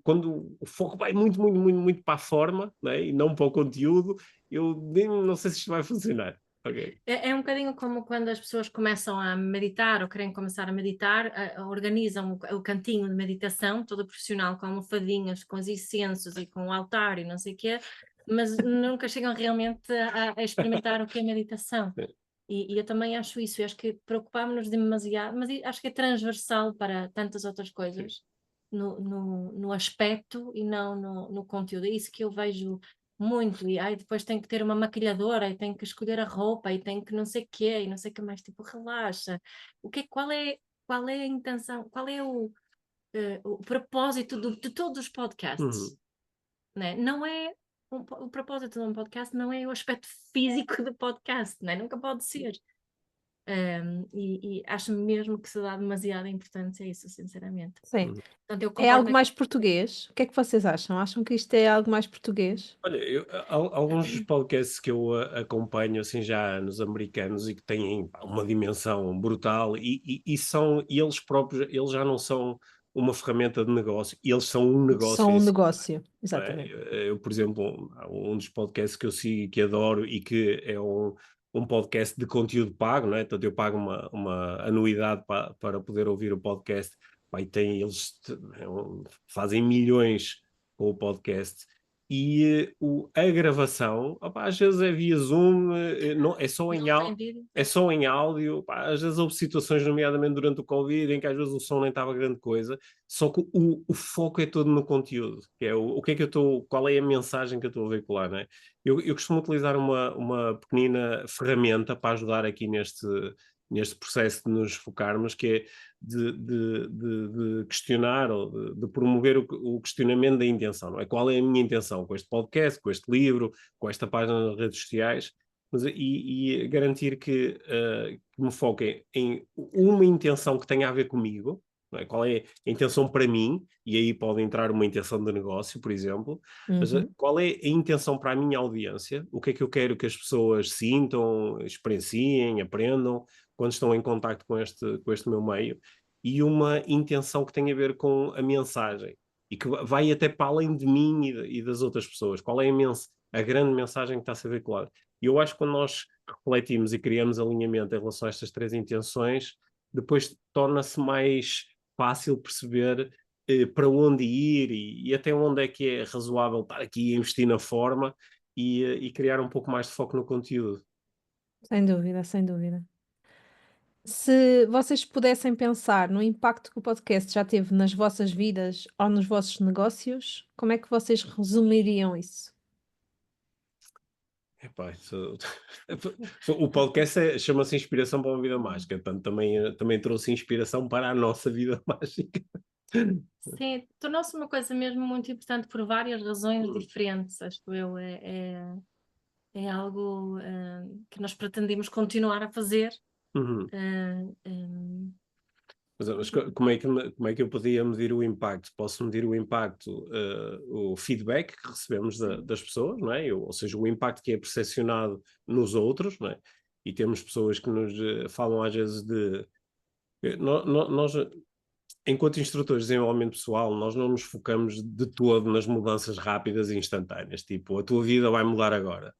quando o foco vai muito, muito, muito, muito para a forma, né, e não para o conteúdo, eu nem, não sei se isto vai funcionar. Okay. É um bocadinho como quando as pessoas começam a meditar ou querem começar a meditar, organizam o cantinho de meditação, todo profissional, com almofadinhas, com os incensos e com o altar e não sei o quê, mas nunca chegam realmente a experimentar o que é meditação. E eu também acho isso, eu acho que preocupámos-nos demasiado, mas acho que é transversal para tantas outras coisas, no aspecto e não no conteúdo. É isso que eu vejo muito, e depois tenho que ter uma maquilhadora, e tenho que escolher a roupa, e tenho que não sei o quê, e não sei o que mais, tipo, relaxa. Qual é a intenção, qual é o propósito de todos os podcasts? Né? Não é, o propósito de um podcast não é o aspecto físico do podcast, né? Nunca pode ser. E acho mesmo que se dá demasiada importância a isso, sinceramente. Sim. Portanto, eu É algo concordo mais português? O que é que vocês acham? Acham que isto é algo mais português? Olha, alguns dos podcasts que eu acompanho assim já há anos, americanos, e que têm pá, uma dimensão brutal e eles próprios, eles já não são uma ferramenta de negócio, eles são um negócio São em um si. negócio, Não é? exatamente. Eu, por exemplo, há um dos podcasts que eu sigo e que adoro e que é um podcast de conteúdo pago, não é? Portanto, eu pago uma anuidade para poder ouvir o podcast. Pá, e fazem milhões com o podcast. E a gravação, opá, às vezes é via Zoom, não, não tem vídeo. é só em áudio. Pá, às vezes houve situações, nomeadamente durante o Covid, em que às vezes o som nem estava grande coisa. Só que o foco é todo no conteúdo, que é o que é que eu estou, qual é a mensagem que eu estou a veicular, não é? Eu costumo utilizar uma pequenina ferramenta para ajudar aqui neste processo de nos focarmos, que é de questionar ou de promover o questionamento da intenção, não é? Qual é a minha intenção com este podcast, com este livro, com esta página nas redes sociais, e garantir que me foquem em uma intenção que tenha a ver comigo, não é? Qual é a intenção para mim, e aí pode entrar uma intenção de negócio, por exemplo, mas qual é a intenção para a minha audiência, o que é que eu quero que as pessoas sintam, experienciem, aprendam, quando estão em contacto com este meu meio, e uma intenção que tem a ver com a mensagem, e que vai até para além de mim e das outras pessoas. Qual é a grande mensagem que está a ser veiculada? E eu acho que quando nós refletimos e criamos alinhamento em relação a estas três intenções, depois torna-se mais fácil perceber para onde ir e até onde é que é razoável estar aqui a investir na forma e criar um pouco mais de foco no conteúdo. Sem dúvida, sem dúvida. Se vocês pudessem pensar no impacto que o podcast já teve nas vossas vidas ou nos vossos negócios, como é que vocês resumiriam isso? Epá, o podcast chama-se Inspiração para uma Vida Mágica, portanto também trouxe inspiração para a nossa vida mágica. Sim, tornou-se uma coisa mesmo muito importante por várias razões diferentes, acho eu. É algo que nós pretendemos continuar a fazer. Uhum. Uh, Mas como é que eu podia medir o impacto? Posso medir o impacto, o feedback que recebemos das pessoas, não é? Ou seja, o impacto que é percepcionado nos outros, não é? E temos pessoas que nos falam às vezes de... Nós, enquanto instrutores de desenvolvimento pessoal, nós não nos focamos de todo nas mudanças rápidas e instantâneas, tipo, a tua vida vai mudar agora.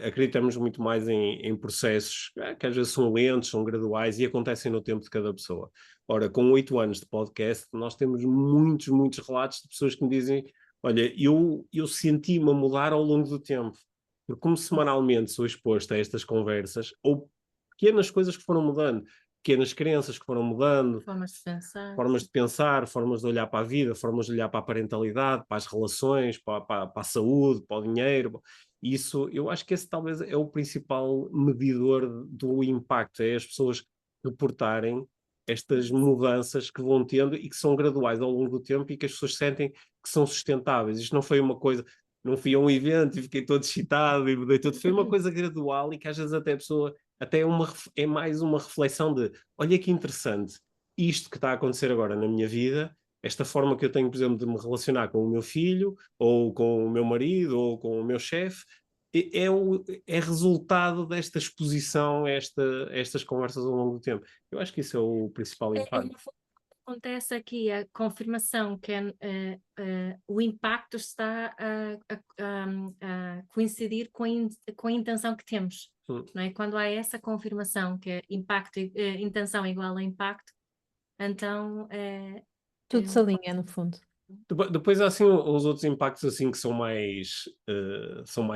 Acreditamos muito mais em processos que às vezes são lentos, são graduais e acontecem no tempo de cada pessoa. Ora, com 8 anos de podcast, nós temos muitos relatos de pessoas que me dizem: olha, eu senti-me a mudar ao longo do tempo, porque como semanalmente sou exposto a estas conversas, ou pequenas coisas que foram mudando, pequenas crenças que foram mudando, formas de pensar. formas de pensar, formas de olhar para a vida, formas de olhar para a parentalidade, para as relações, para a saúde, para o dinheiro. Isso, eu acho que esse talvez é o principal medidor do impacto, é as pessoas reportarem estas mudanças que vão tendo e que são graduais ao longo do tempo e que as pessoas sentem que são sustentáveis. Isto não foi uma coisa, não fui a um evento e fiquei todo excitado e mudei tudo, foi uma coisa gradual e que às vezes até a pessoa, até é mais uma reflexão de, olha que interessante, isto que está a acontecer agora na minha vida, esta forma que eu tenho, por exemplo, de me relacionar com o meu filho, ou com o meu marido, ou com o meu chefe, é resultado desta exposição a estas conversas ao longo do tempo. Eu acho que isso é o principal impacto. Acontece aqui a confirmação que o impacto está a coincidir com a intenção que temos. Não é? Quando há essa confirmação que é impacto, intenção igual a impacto, então Tudo se alinha, no fundo. Depois há assim uns outros impactos assim que são mais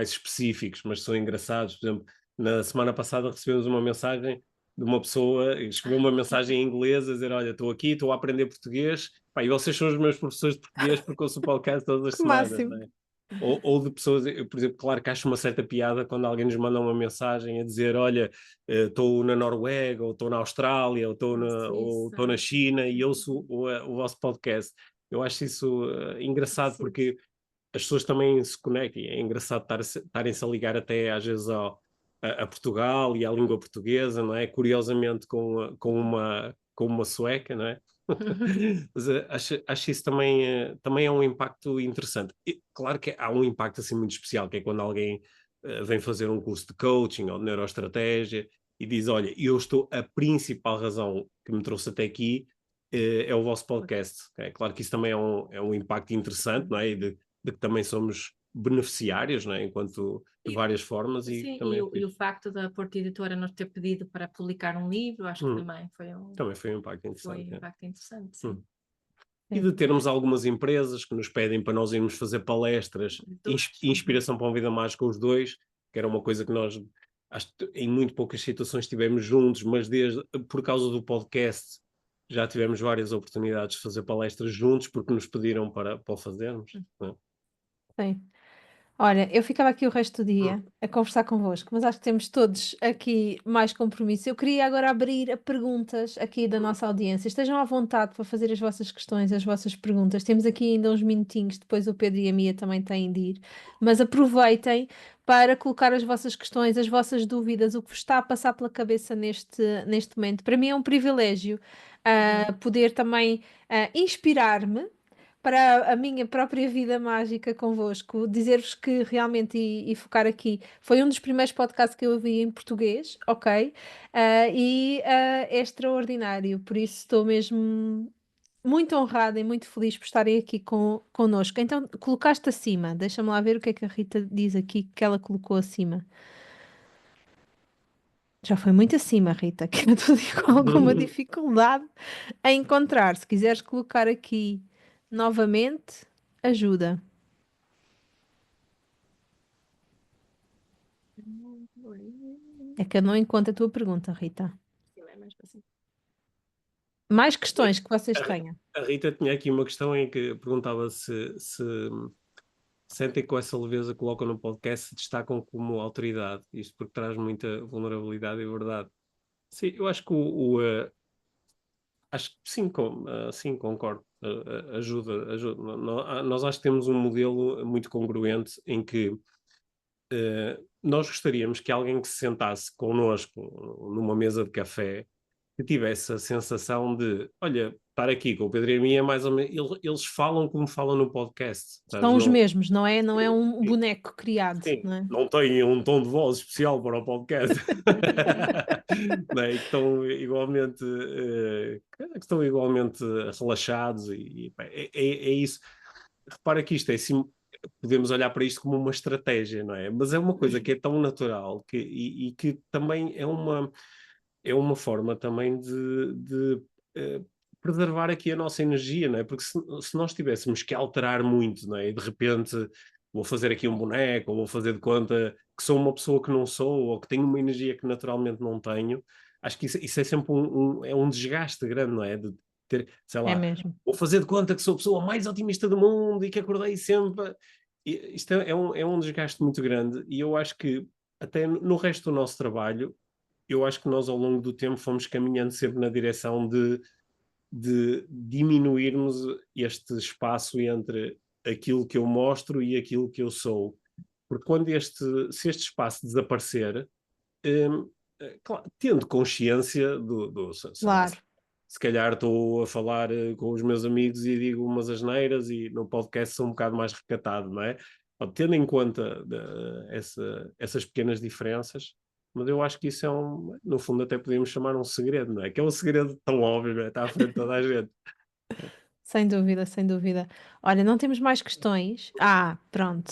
específicos, mas são engraçados. Por exemplo, na semana passada recebemos uma mensagem de uma pessoa, escreveu uma mensagem em inglês a dizer: olha, estou aqui, estou a aprender português, pá, e vocês são os meus professores de português porque ouço o podcast todas as Que semanas, máximo. não é? Ou de pessoas, eu, por exemplo, claro que acho uma certa piada quando alguém nos manda uma mensagem a dizer, olha, estou na Noruega, ou estou na Austrália, ou estou na China e ouço o vosso podcast. Eu acho isso engraçado porque as pessoas também se conectam. É engraçado estarem-se a ligar até às vezes a Portugal e à língua portuguesa, não é? Curiosamente com uma sueca, não é? Mas acho isso também é um impacto interessante. E, claro que há um impacto assim muito especial, que é quando alguém vem fazer um curso de coaching ou de neuroestratégia e diz, olha, a principal razão que me trouxe até aqui é o vosso podcast. É claro que isso também é um impacto interessante, não é? E de que também somos beneficiários, não é? Enquanto de várias formas sim, também e o facto da Porta Editora nos ter pedido para publicar um livro, acho que também foi um impacto interessante. impacto interessante, sim. E de termos algumas empresas que nos pedem para nós irmos fazer palestras, inspiração para uma vida mágica os dois, que era uma coisa que nós acho que em muito poucas situações estivemos juntos, mas por causa do podcast já tivemos várias oportunidades de fazer palestras juntos porque nos pediram para o fazermos. Não é? Sim. Olha, eu ficava aqui o resto do dia a conversar convosco, mas acho que temos todos aqui mais compromisso. Eu queria agora abrir a perguntas aqui da nossa audiência. Estejam à vontade para fazer as vossas questões, as vossas perguntas. Temos aqui ainda uns minutinhos, depois o Pedro e a Mia também têm de ir. Mas aproveitem para colocar as vossas questões, as vossas dúvidas, o que vos está a passar pela cabeça neste momento. Para mim é um privilégio poder também inspirar-me para a minha própria vida mágica convosco, dizer-vos que realmente, e focar aqui, foi um dos primeiros podcasts que eu ouvi em português, ok? É extraordinário, por isso estou mesmo muito honrada e muito feliz por estarem aqui connosco. Então, colocaste acima, deixa-me lá ver o que é que a Rita diz aqui que ela colocou acima. Já foi muito acima, Rita, que eu estou com alguma dificuldade a encontrar. Se quiseres colocar aqui novamente, ajuda. É que eu não encontro a tua pergunta, Rita. Mais questões que vocês tenham. A Rita tinha aqui uma questão em que perguntava se sentem que com essa leveza que colocam no podcast se destacam como autoridade. Isto porque traz muita vulnerabilidade e verdade. Sim, eu acho que acho que sim, sim, concordo. Ajuda. Nós acho que temos um modelo muito congruente em que nós gostaríamos que alguém que se sentasse connosco numa mesa de café que tivesse a sensação de, olha, estar aqui com o Pedro e a mim é mais ou menos, eles falam como falam no podcast, sabes? São os Não, mesmos, não é? Não é um sim, boneco criado, sim, não é? não têm um tom de voz especial para o podcast. Não é? Que estão igualmente relaxados e pá, é isso. Repara que isto é assim, podemos olhar para isto como uma estratégia, não é? Mas é uma coisa que é tão natural e que também é uma forma também de preservar aqui a nossa energia, não é? Porque se nós tivéssemos que alterar muito, não é? E de repente vou fazer aqui um boneco, ou vou fazer de conta que sou uma pessoa que não sou, ou que tenho uma energia que naturalmente não tenho, acho que isso é sempre é um desgaste grande, não é? De ter, sei É lá, mesmo. vou fazer de conta que sou a pessoa mais otimista do mundo e que acordei sempre. Isto é um desgaste muito grande e eu acho que até no resto do nosso trabalho eu acho que nós ao longo do tempo fomos caminhando sempre na direção de diminuirmos este espaço entre aquilo que eu mostro e aquilo que eu sou. Porque se este espaço desaparecer, tendo consciência sei lá, Claro. se calhar estou a falar com os meus amigos e digo umas asneiras e no podcast sou um bocado mais recatado, não é? Tendo em conta essas pequenas diferenças, mas eu acho que isso no fundo até podemos chamar um segredo, não é? Que é um segredo tão óbvio, não é? Está à frente de toda a gente. Sem dúvida, sem dúvida. Olha, não temos mais questões? Ah, pronto.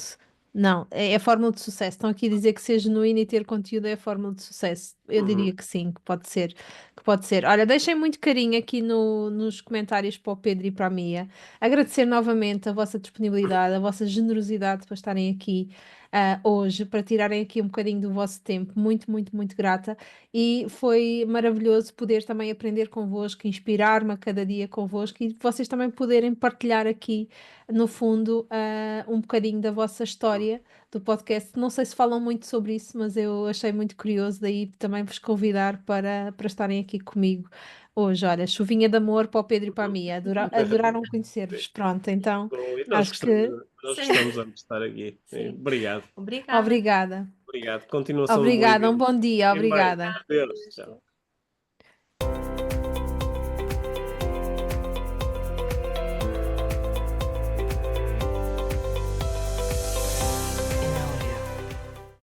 Não, é a fórmula de sucesso. Estão aqui a dizer que ser genuíno e ter conteúdo é a fórmula de sucesso. Eu diria que sim, que pode ser. Que pode ser. Olha, deixem muito carinho aqui nos comentários para o Pedro e para a Mia. Agradecer novamente a vossa disponibilidade, a vossa generosidade para estarem aqui hoje, para tirarem aqui um bocadinho do vosso tempo. Muito, muito, muito grata. E foi maravilhoso poder também aprender convosco, inspirar-me a cada dia convosco e vocês também poderem partilhar aqui, no fundo, um bocadinho da vossa história do podcast. Não sei se falam muito sobre isso, mas eu achei muito curioso, daí também vos convidar para estarem aqui comigo hoje. Olha, chuvinha de amor para o Pedro e para a mim. Adoraram conhecer-vos. Pronto, então Bom, e acho que nós Sim. gostamos de estar aqui. Sim. Obrigado. Obrigada. obrigada. Obrigado. Continuação de um bom Obrigada, um evento. bom dia, Fiquem bem. obrigada. Deus. Tchau.